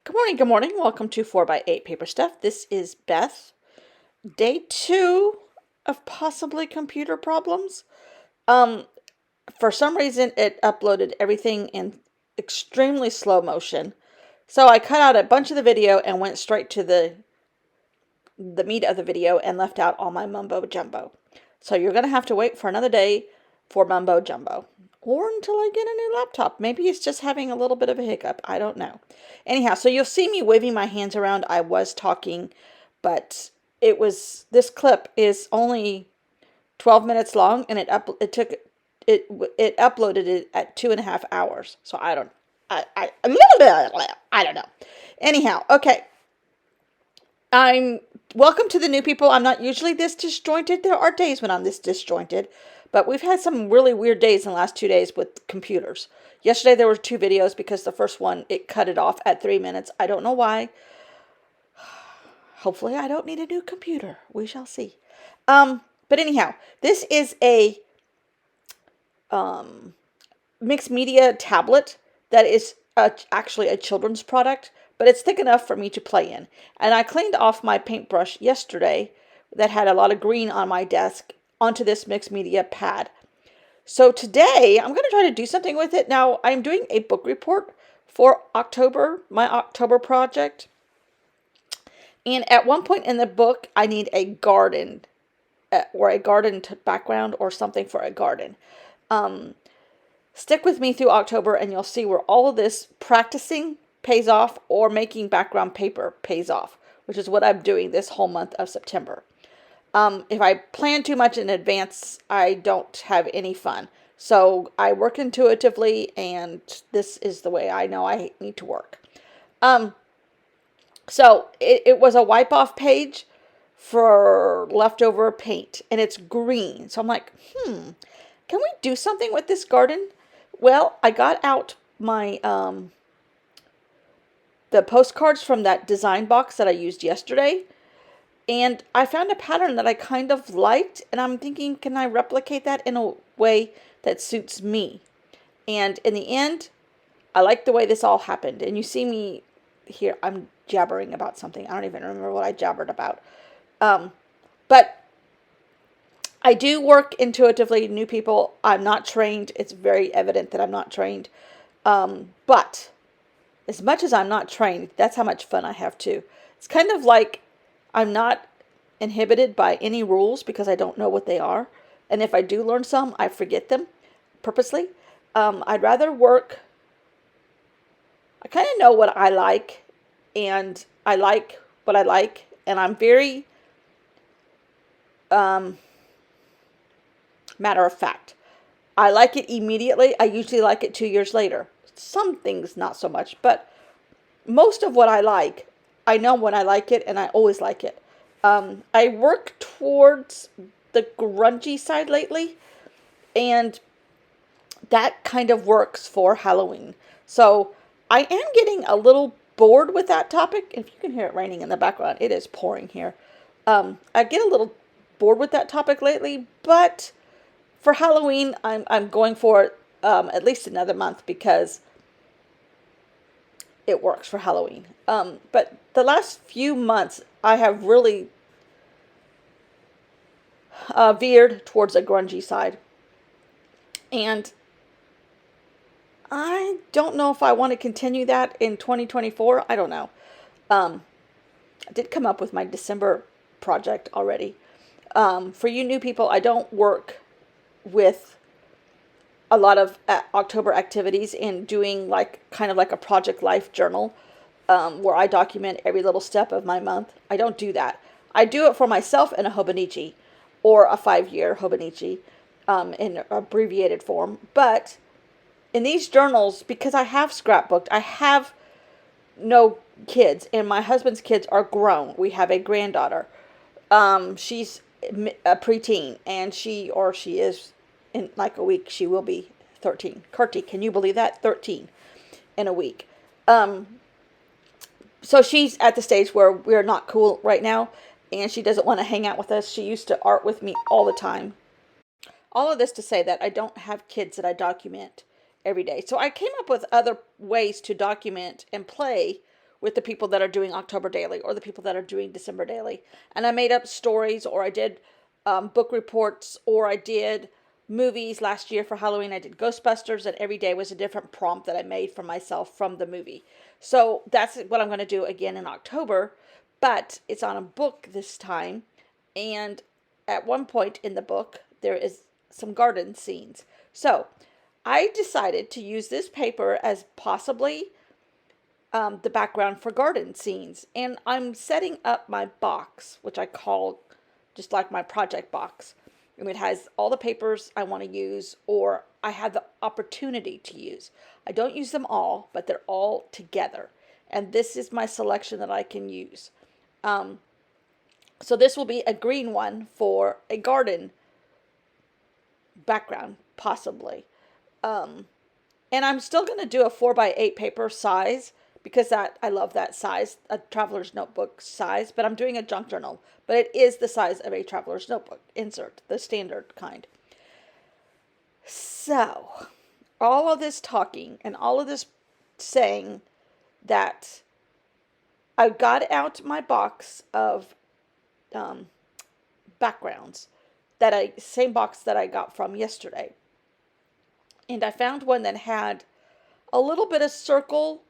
Good morning. Welcome to 4x8 Paper Stuff. This is Beth. Day 2 of possibly computer problems. Um, for some reason, it uploaded everything in extremely slow motion. So I cut out a bunch of the video and went straight to the meat of the video and left out all my mumbo jumbo. So you're going to have to wait for another day for mumbo jumbo. Or until I get a new laptop. Maybe it's just having a little bit of a hiccup. I don't know. Anyhow, so you'll see me waving my hands around. I was talking, but this clip is only 12 minutes long, and it uploaded it at 2.5 hours. So I don't know. Anyhow, okay. Welcome to the new people. I'm not usually this disjointed. There are days when I'm this disjointed, but we've had some really weird days in the last 2 days with computers. Yesterday there were 2 videos because the first one, it cut it off at 3 minutes. I don't know why. Hopefully I don't need a new computer. We shall see. But anyhow, this is a mixed media tablet that is actually a children's product, but it's thick enough for me to play in. And I cleaned off my paintbrush yesterday that had a lot of green on my desk onto this mixed media pad. So today I'm going to try to do something with it. Now I'm doing a book report for October, my October project. And at one point in the book, I need a garden or a garden background or something for a garden. Stick with me through October and you'll see where all of this practicing pays off or making background paper pays off, which is what I'm doing this whole month of September. If I plan too much in advance, I don't have any fun. So I work intuitively, and this is the way I know I need to work. So it was a wipe-off page for leftover paint, and it's green. So I'm like, can we do something with this garden? Well, I got out my the postcards from that design box that I used yesterday, and I found a pattern that I kind of liked, and I'm thinking, can I replicate that in a way that suits me? And in the end, I like the way this all happened. And you see me here, I'm jabbering about something. I don't even remember what I jabbered about. But I do work intuitively. New people, I'm not trained. It's very evident that I'm not trained. But as much as I'm not trained, that's how much fun I have too. It's kind of like I'm not inhibited by any rules because I don't know what they are. And if I do learn some, I forget them purposely. I'd rather work. I kind of know what I like, and I like what I like, and I'm very matter of fact. I like it immediately. I usually like it 2 years later. Some things not so much, but most of what I like, I know when I like it, and I always like it. I work towards the grungy side lately, and that kind of works for Halloween. So I am getting a little bored with that topic. If you can hear it raining in the background, it is pouring here. I get a little bored with that topic lately, but for Halloween, I'm going for at least another month because it works for Halloween. But the last few months, I have really veered towards a grungy side. And I don't know if I want to continue that in 2024. I don't know. I did come up with my December project already. For you new people, I don't work with a lot of October activities and doing kind of like a project life journal where I document every little step of my month. I don't do that. I do it for myself in a Hobonichi or a 5-year Hobonichi in abbreviated form. But in these journals, because I have scrapbooked, I have no kids, and my husband's kids are grown. We have a granddaughter. She's a preteen, and she is, in like a week, she will be 13. Curti, can you believe that? 13 in a week. So she's at the stage where we're not cool right now, and she doesn't want to hang out with us. She used to art with me all the time. All of this to say that I don't have kids that I document every day. So I came up with other ways to document and play with the people that are doing October Daily or the people that are doing December Daily. And I made up stories, or I did book reports, or I did movies. Last year for Halloween, I did Ghostbusters, and every day was a different prompt that I made for myself from the movie. So that's what I'm going to do again in October, but it's on a book this time. And at one point in the book, there is some garden scenes. So I decided to use this paper as possibly the background for garden scenes. And I'm setting up my box, which I call just like my project box. And it has all the papers I want to use, or I have the opportunity to use. I don't use them all, but they're all together. And this is my selection that I can use. So this will be a green one for a garden background, possibly. And I'm still going to do a 4x8 paper size, because I love that size, a traveler's notebook size, but I'm doing a junk journal, but it is the size of a traveler's notebook insert, the standard kind. So all of this talking and all of this saying that I got out my box of backgrounds, same box that I got from yesterday. And I found one that had a little bit of circle,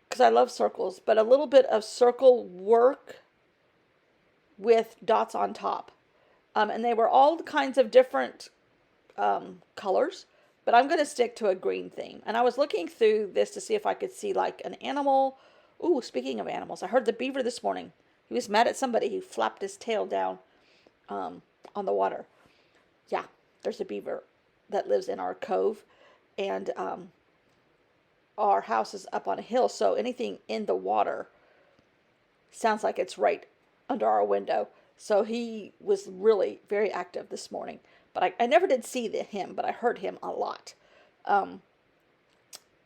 because I love circles, but a little bit of circle work with dots on top. And they were all kinds of different colors, but I'm going to stick to a green theme. And I was looking through this to see if I could see like an animal. Ooh, speaking of animals, I heard the beaver this morning. He was mad at somebody. He flapped his tail down on the water. Yeah, there's a beaver that lives in our cove, and our house is up on a hill, so anything in the water sounds like it's right under our window. So he was really very active this morning. But I never did see him, but I heard him a lot.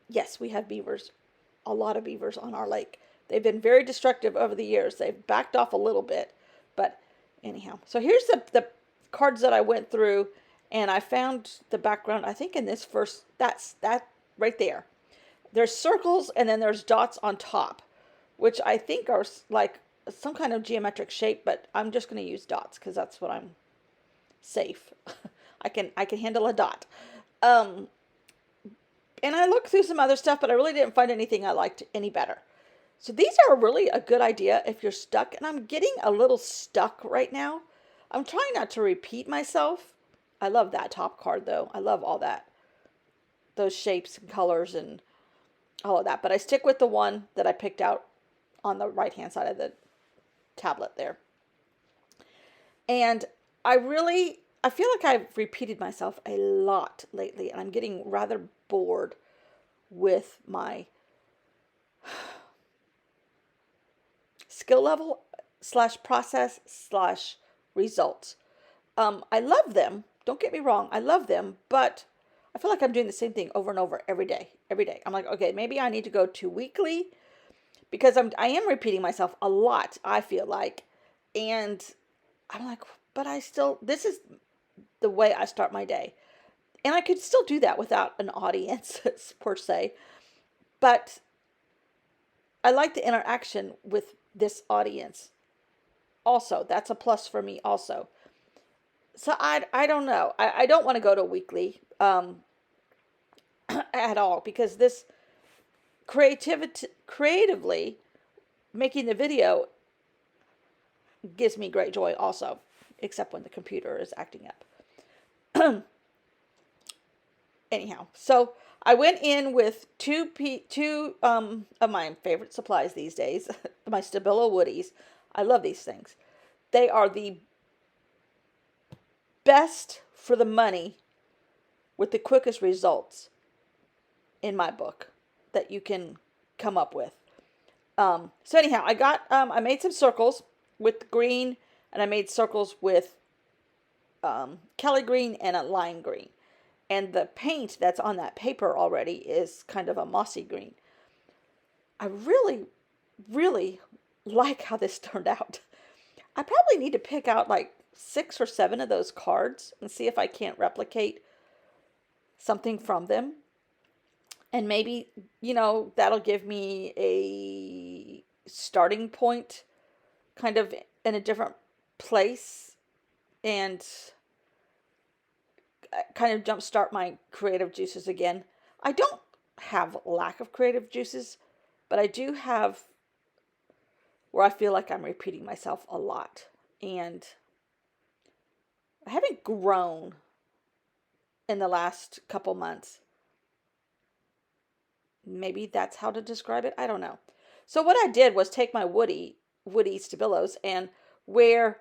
Yes, we have beavers, a lot of beavers on our lake. They've been very destructive over the years. They've backed off a little bit, but anyhow. So here's the cards that I went through, and I found the background, I think in this first, that right there. There's circles, and then there's dots on top, which I think are like some kind of geometric shape, but I'm just going to use dots because that's what I'm safe. I can handle a dot. And I looked through some other stuff, but I really didn't find anything I liked any better. So these are really a good idea if you're stuck, and I'm getting a little stuck right now. I'm trying not to repeat myself. I love that top card though. I love all that. Those shapes and colors and all of that. But I stick with the one that I picked out on the right-hand side of the tablet there. And I feel like I've repeated myself a lot lately, and I'm getting rather bored with my skill level / process / results. I love them. Don't get me wrong. I love them, but I feel like I'm doing the same thing over and over every day. I'm like, okay, maybe I need to go to weekly, because I am repeating myself a lot, I feel like. And I'm like, but this is the way I start my day. And I could still do that without an audience per se. But I like the interaction with this audience. Also, that's a plus for me also. So I don't know. I don't want to go to weekly at all, because this creatively making the video gives me great joy also, except when the computer is acting up. Anyhow, so I went in with two of my favorite supplies these days, my Stabilo Woodies. I love these things. They are the best for the money with the quickest results in my book that you can come up with. So anyhow, I made some circles with green, and I made circles with Kelly green and a lime green. And the paint that's on that paper already is kind of a mossy green. I really, really like how this turned out. I probably need to pick out like 6 or 7 of those cards and see if I can't replicate something from them. And maybe, that'll give me a starting point kind of in a different place and kind of jumpstart my creative juices again. I don't have lack of creative juices, but I do have where I feel like I'm repeating myself a lot. And I haven't grown in the last couple months. Maybe that's how to describe it. I don't know. So what I did was take my Woody Stabilos, and where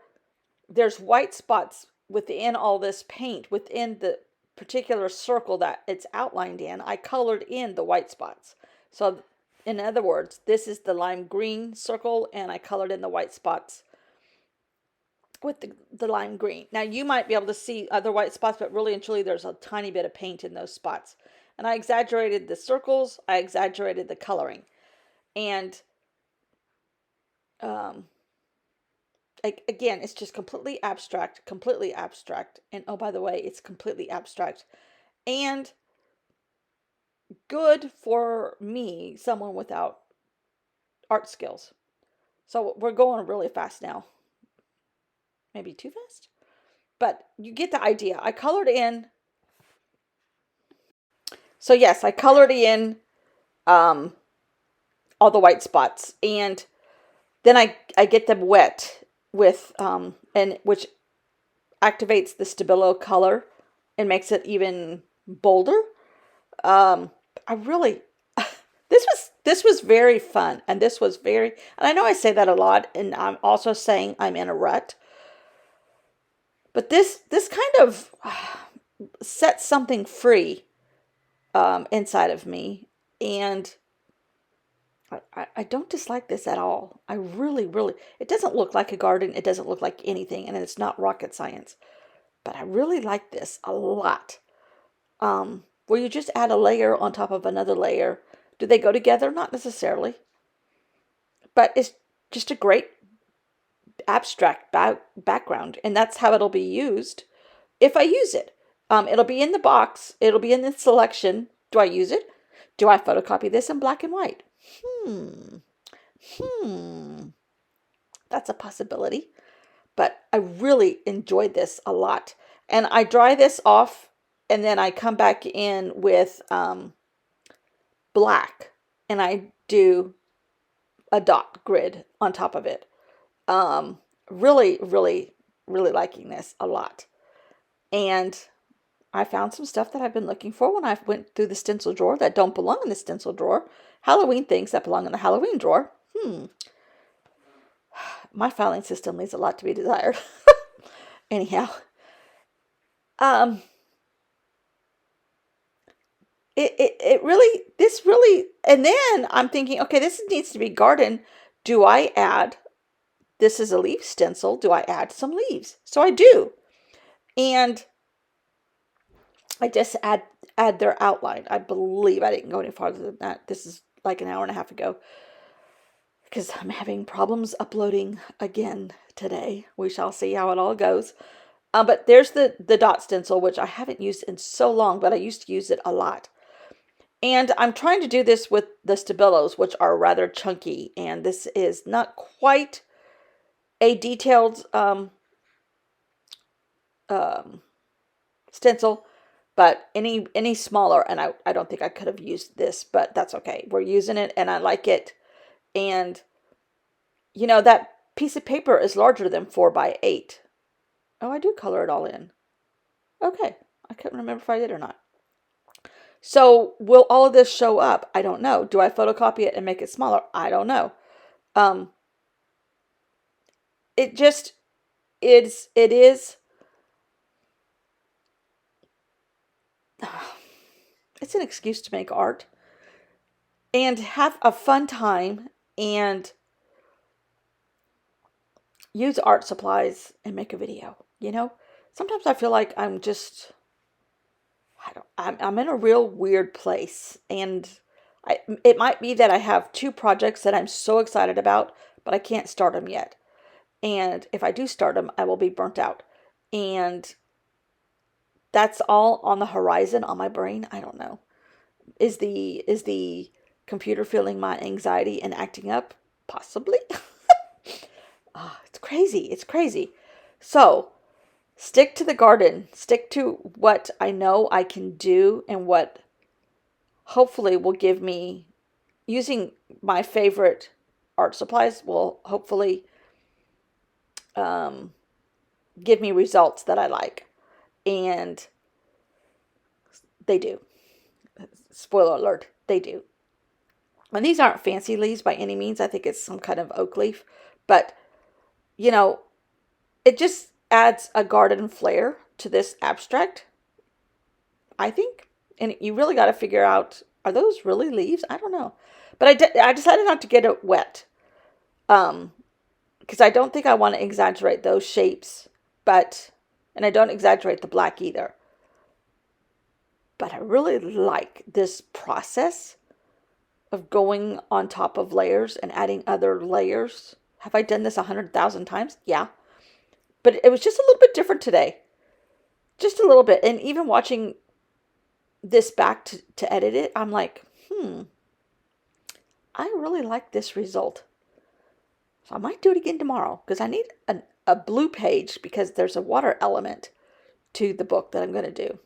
there's white spots within all this paint, within the particular circle that it's outlined in, I colored in the white spots. So in other words, this is the lime green circle, and I colored in the white spots with the lime green. Now you might be able to see other white spots, but really and truly there's a tiny bit of paint in those spots. And I exaggerated the circles, I exaggerated the coloring. And again, it's just completely abstract. And oh, by the way, it's completely abstract. And good for me, someone without art skills. So we're going really fast now. Maybe too fast? But you get the idea. I colored in. So yes, I colored in all the white spots. And then I get them wet with, and which activates the Stabilo color and makes it even bolder. I really, this was very fun, and this was very, and I know I say that a lot, and I'm also saying I'm in a rut, but this kind of sets something free inside of me, and I don't dislike this at all. I really, really, it doesn't look like a garden, it doesn't look like anything, and it's not rocket science, but I really like this a lot. Where you just add a layer on top of another layer. Do they go together? Not necessarily. But it's just a great abstract background. And that's how it'll be used if I use it. It'll be in the box. It'll be in the selection. Do I use it? Do I photocopy this in black and white? That's a possibility. But I really enjoyed this a lot. And I dry this off, and then I come back in with black, and I do a dot grid on top of it. Really, really, really liking this a lot. And I found some stuff that I've been looking for when I went through the stencil drawer that don't belong in the stencil drawer. Halloween things that belong in the Halloween drawer. My filing system leaves a lot to be desired. Anyhow, it really, this really, and then I'm thinking, okay, this needs to be garden. Do I add, this is a leaf stencil, do I add some leaves? So I do. And I just add their outline. I believe I didn't go any farther than that. This is like an hour and a half ago, because I'm having problems uploading again today. We shall see how it all goes. But there's the dot stencil, which I haven't used in so long, but I used to use it a lot. And I'm trying to do this with the Stabilos, which are rather chunky. And this is not quite a detailed stencil, but any smaller, and I don't think I could have used this, but that's okay. We're using it, and I like it. And, that piece of paper is larger than 4x8. Oh, I do color it all in. Okay. I couldn't remember if I did or not. So will all of this show up? I don't know. Do I photocopy it and make it smaller? I don't know. It just, it is, it's an excuse to make art and have a fun time and use art supplies and make a video. Sometimes I feel like I'm just, I'm in a real weird place, and it might be that I have two projects that I'm so excited about, but I can't start them yet. And if I do start them, I will be burnt out. And that's all on the horizon on my brain. I don't know. Is the computer feeling my anxiety and acting up? Possibly. It's crazy. It's crazy. So, stick to the garden. Stick to what I know I can do and what hopefully will give me, using my favorite art supplies will hopefully um, give me results that I like. And they do. Spoiler alert, they do. And these aren't fancy leaves by any means. I think it's some kind of oak leaf. But, you know, it just adds a garden flair to this abstract, I think. And you really got to figure out, are those really leaves? I don't know. But I decided not to get it wet. Because I don't think I want to exaggerate those shapes. And I don't exaggerate the black either. But I really like this process of going on top of layers and adding other layers. Have I done this 100,000 times? Yeah. But it was just a little bit different today. Just a little bit. And even watching this back to edit it, I'm like, I really like this result. So I might do it again tomorrow because I need a blue page because there's a water element to the book that I'm going to do.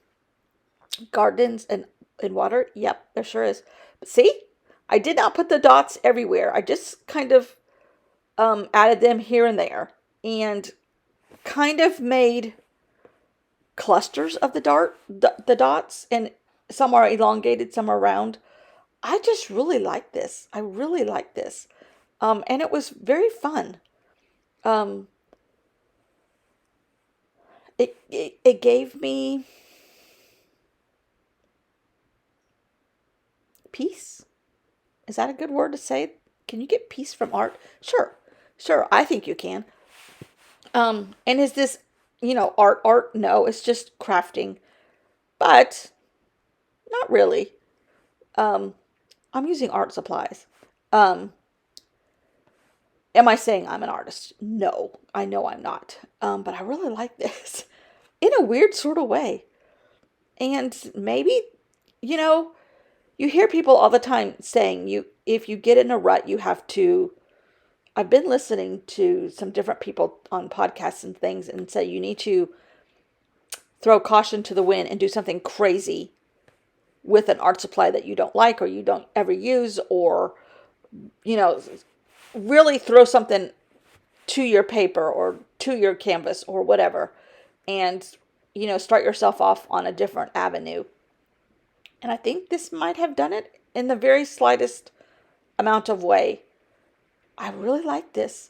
Gardens and water? Yep, there sure is. But see, I did not put the dots everywhere. I just kind of added them here and there and kind of made clusters of the dots, and some are elongated, some are round. I just really like this. I really like this. And it was very fun. It gave me peace. Is that a good word to say? Can you get peace from art? Sure. I think you can. And is this, art? No, it's just crafting. But not really. I'm using art supplies. Am I saying I'm an artist? No, I know I'm not. But I really like this in a weird sort of way. And maybe, you hear people all the time saying if you get in a rut, you have to. I've been listening to some different people on podcasts and things and say you need to throw caution to the wind and do something crazy with an art supply that you don't like or you don't ever use, or, really throw something to your paper or to your canvas or whatever and, start yourself off on a different avenue. And I think this might have done it in the very slightest amount of way. I really like this.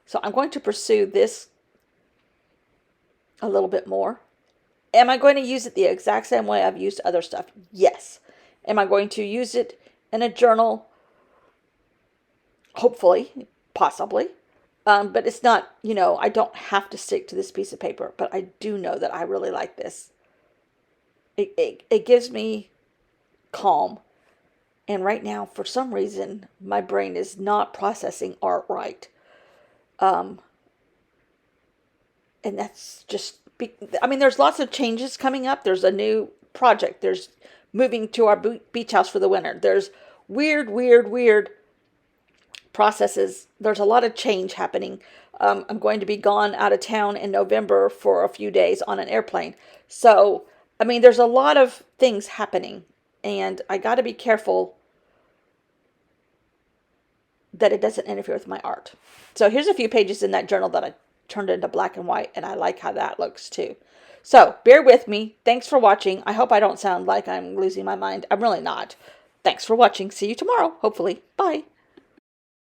So I'm going to pursue this a little bit more. Am I going to use it the exact same way I've used other stuff? Yes. Am I going to use it in a journal? Hopefully, possibly. But it's not, I don't have to stick to this piece of paper. But I do know that I really like this. It gives me calm. And right now, for some reason, my brain is not processing art right. And that's just, there's lots of changes coming up. There's a new project. There's moving to our beach house for the winter. There's weird processes. There's a lot of change happening. I'm going to be gone out of town in November for a few days on an airplane. So, there's a lot of things happening. And I got to be careful that it doesn't interfere with my art. So here's a few pages in that journal that I turned into black and white, and I like how that looks too. So bear with me. Thanks for watching. I hope I don't sound like I'm losing my mind. I'm really not. Thanks for watching. See you tomorrow, hopefully. Bye.